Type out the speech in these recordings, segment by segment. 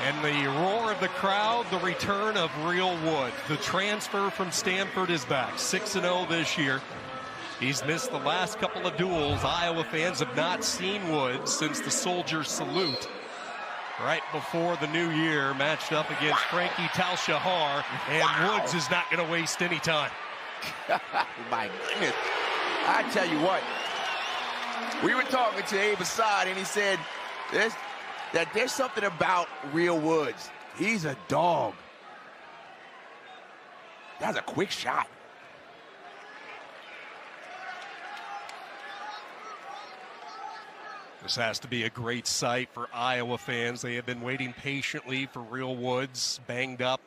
And the roar of the crowd, the return of Real Woods. The transfer from Stanford is back, 6-0 this year. He's missed the last couple of duels. Iowa fans have not seen Woods since the Soldier Salute right before the new year, matched up against Frankie Tal-Shahar, and Woods is not going to waste any time. My goodness. I tell you what, we were talking to Abe Assad, and he said that there's something about Real Woods. He's a dog. That's a quick shot. This has to be a great sight for Iowa fans. They have been waiting patiently for Real Woods, banged up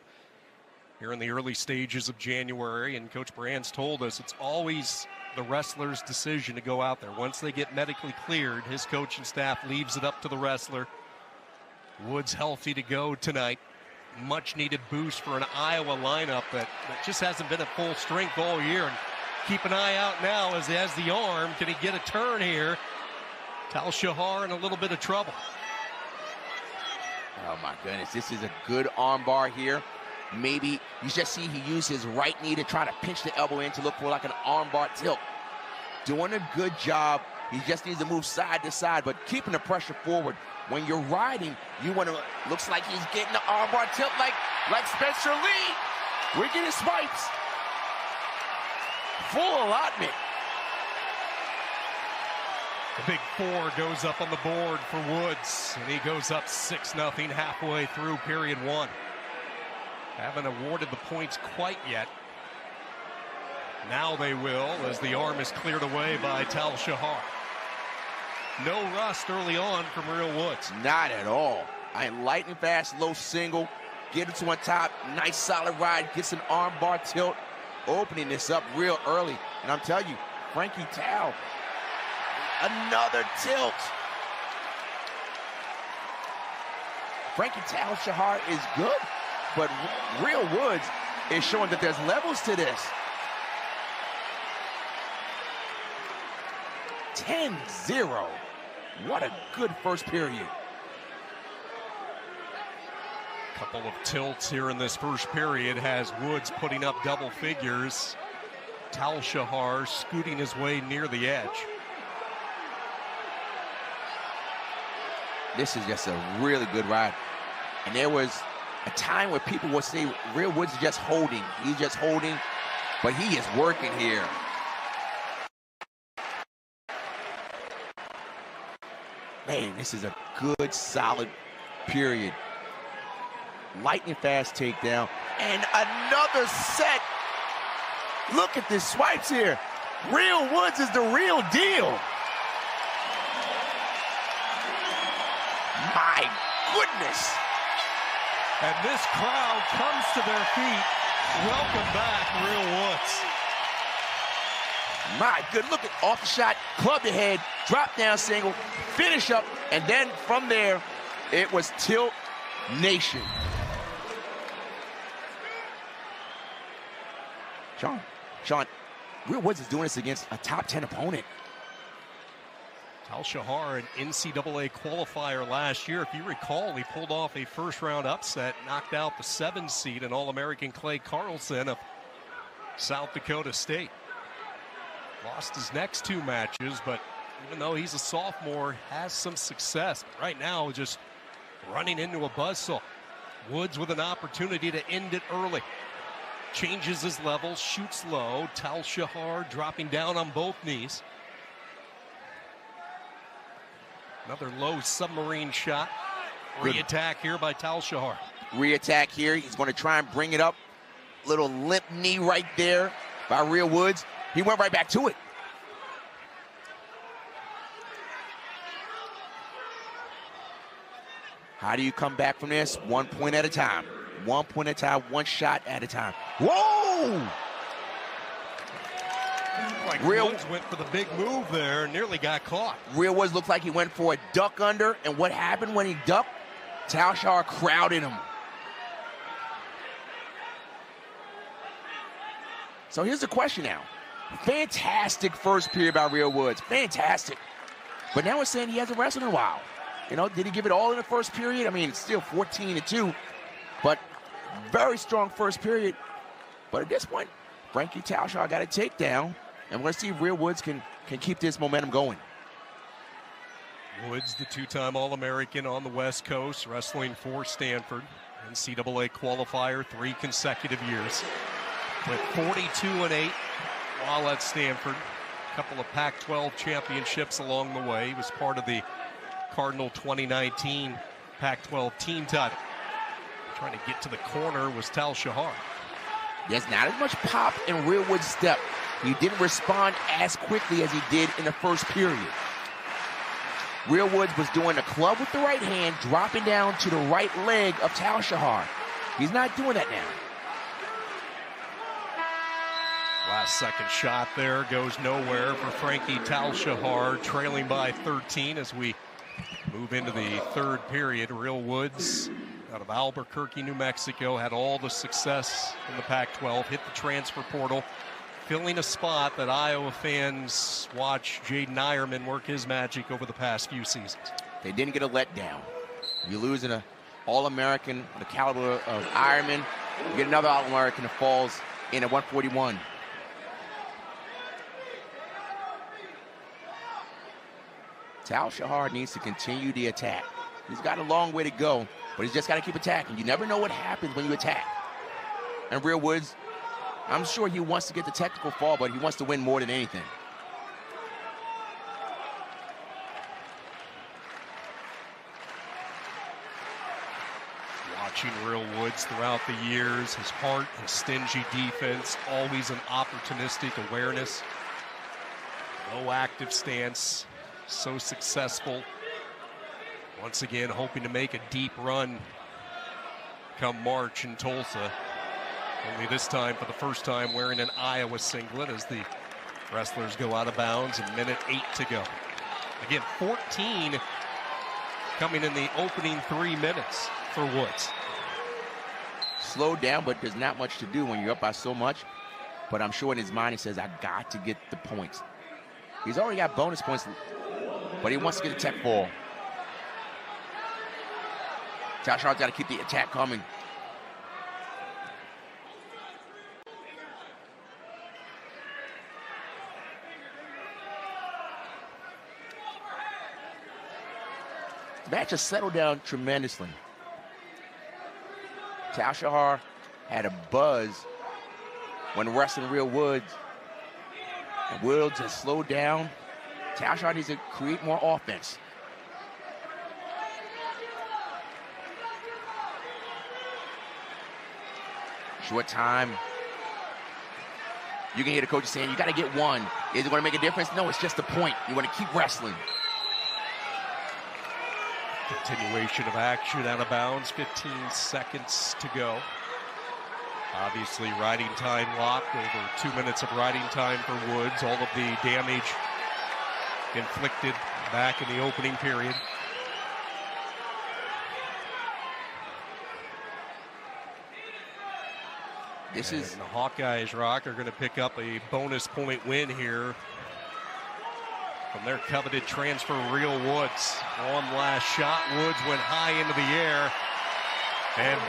here in the early stages of January. And Coach Brand's told us it's always the wrestler's decision to go out there. Once they get medically cleared, his coaching staff leaves it up to the wrestler. Woods healthy to go tonight. Much needed boost for an Iowa lineup that just hasn't been at full strength all year. And keep an eye out now as he has the arm. Can he get a turn here? Tal-Shahar in a little bit of trouble. Oh my goodness, this is a good arm bar here. Maybe you just see he used his right knee to try to pinch the elbow in to look for like an arm bar tilt. Doing a good job. He just needs to move side to side, but keeping the pressure forward. When you're riding, you want to, looks like he's getting the arm bar tilt like Spencer Lee. We're getting swipes. Full allotment. The big 4 goes up on the board for Woods, and he goes up 6-0 halfway through period 1. Haven't awarded the points quite yet. Now they will, as the arm is cleared away by Tal-Shahar. No rust early on from Real Woods. Not at all. Lightning fast, low single, get it to on top, nice solid ride, gets an arm bar tilt, opening this up real early. And I'm telling you, Frankie Tal, another tilt. Frankie Tal-Shahar is good, but Real Woods is showing that there's levels to this. 10-0. What a good first period. Couple of tilts here in this first period has Woods putting up double figures. Tal-Shahar scooting his way near the edge. This is just a really good ride. And there was a time where people would say Real Woods is just holding. He's just holding, but he is working here. Man, this is a good, solid period. Lightning fast takedown. And another set. Look at the swipes here. Real Woods is the real deal. My goodness. And this crowd comes to their feet. Welcome back, Real Woods. My good, look at off the shot, club the head, drop down single, finish up, and then from there, it was Tilt Nation. Sean, Real Woods is doing this against a top 10 opponent. Tal-Shahar, an NCAA qualifier last year. If you recall, he pulled off a first-round upset, knocked out the 7 seed and All-American Clay Carlson of South Dakota State. Lost his next 2 matches, but even though he's a sophomore, has some success. Right now, just running into a buzzsaw. Woods with an opportunity to end it early. Changes his level, shoots low. Tal-Shahar dropping down on both knees. Another low submarine shot. Re-attack here by Tal-Shahar. Re-attack here. He's going to try and bring it up. Little limp knee right there by Real Woods. He went right back to it. How do you come back from this? 1 point at a time. 1 point at a time, 1 shot at a time. Whoa! Like Real Woods went for the big move there, nearly got caught. Real Woods looked like he went for a duck under, and what happened when he ducked? Tal-Shahar crowded him. So here's the question now. Fantastic first period by Real Woods. Fantastic. But now we're saying he hasn't wrestled in a while. You know, did he give it all in the first period? I mean, it's still 14-2, but very strong first period. But at this point, Frankie Tal-Shahar got a takedown, and we're going to see if Real Woods can keep this momentum going. Woods, the two-time All-American on the West Coast, wrestling for Stanford. NCAA qualifier 3 consecutive years. With 42-8 while at Stanford. A couple of Pac-12 championships along the way. He was part of the Cardinal 2019 Pac-12 team title. Trying to get to the corner was Tal-Shahar. There's not as much pop in Real Woods' step. He didn't respond as quickly as he did in the first period. Real Woods was doing a club with the right hand, dropping down to the right leg of Tal-Shahar. He's not doing that now. Last second shot there goes nowhere for Frankie Tal-Shahar, trailing by 13 as we move into the third period. Real Woods out of Albuquerque, New Mexico, had all the success in the Pac-12, hit the transfer portal, filling a spot that Iowa fans watch Jaden Ironman work his magic over the past few seasons. They didn't get a letdown. You lose an All-American, the caliber of Ironman, you get another All-American that falls in at 141. Tal-Shahar needs to continue the attack. He's got a long way to go, but he's just got to keep attacking. You never know what happens when you attack. And Real Woods, I'm sure he wants to get the technical fall, but he wants to win more than anything. Watching Real Woods throughout the years, his heart, his stingy defense, always an opportunistic awareness. No active stance, so successful. Once again, hoping to make a deep run come March in Tulsa. Only this time, for the first time, wearing an Iowa singlet as the wrestlers go out of bounds. A minute 8 to go. Again, 14 coming in the opening 3 minutes for Woods. Slowed down, but there's not much to do when you're up by so much. But I'm sure in his mind he says, I got to get the points. He's already got bonus points, but he wants to get a tech ball. Tal-Shahar's got to keep the attack coming. The match has settled down tremendously. Tal-Shahar had a buzz when wrestling Real Woods. And Woods has slowed down. Tal-Shahar needs to create more offense. Short time. You can hear the coach saying, you got to get one. Is it going to make a difference? No, it's just a point. You want to keep wrestling. Continuation of action out of bounds, 15 seconds to go. Obviously, riding time locked, over 2 minutes of riding time for Woods. All of the damage inflicted back in the opening period. And the Hawkeyes, Rock, are going to pick up a bonus point win here from their coveted transfer, Real Woods. One last shot. Woods went high into the air and